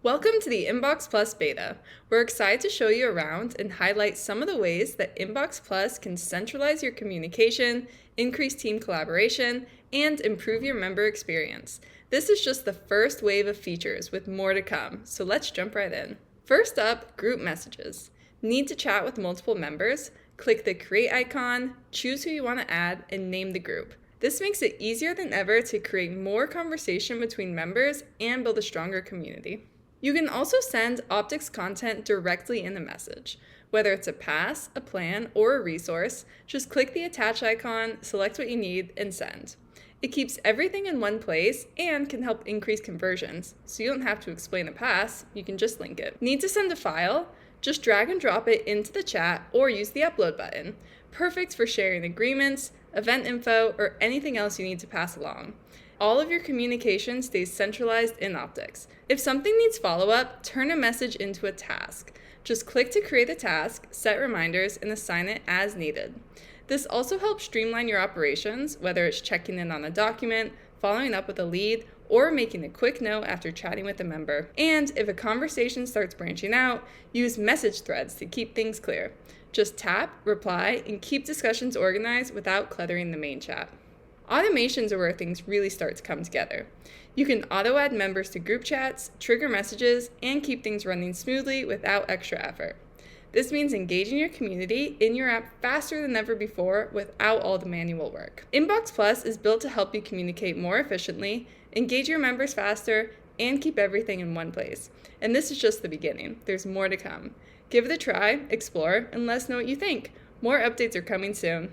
Welcome to the Inbox Plus beta. We're excited to show you around and highlight some of the ways that Inbox Plus can centralize your communication, increase team collaboration, and improve your member experience. This is just the first wave of features with more to come, so let's jump right in. First up, group messages. Need to chat with multiple members? Click the create icon, choose who you want to add, and name the group. This makes it easier than ever to create more conversation between members and build a stronger community. You can also send Optix content directly in the message. Whether it's a pass, a plan, or a resource, just click the attach icon, select what you need, and send. It keeps everything in one place and can help increase conversions, so you don't have to explain a pass, you can just link it. Need to send a file? Just drag and drop it into the chat or use the upload button. Perfect for sharing agreements, event info, or anything else you need to pass along. All of your communication stays centralized in Optix. If something needs follow-up, turn a message into a task. Just click to create a task, set reminders, and assign it as needed. This also helps streamline your operations, whether it's checking in on a document, following up with a lead, or making a quick note after chatting with a member. And if a conversation starts branching out, use message threads to keep things clear. Just tap, reply, and keep discussions organized without cluttering the main chat. Automations are where things really start to come together. You can auto-add members to group chats, trigger messages, and keep things running smoothly without extra effort. This means engaging your community in your app faster than ever before without all the manual work. Inbox Plus is built to help you communicate more efficiently, engage your members faster, and keep everything in one place. And this is just the beginning. There's more to come. Give it a try, explore, and let us know what you think. More updates are coming soon.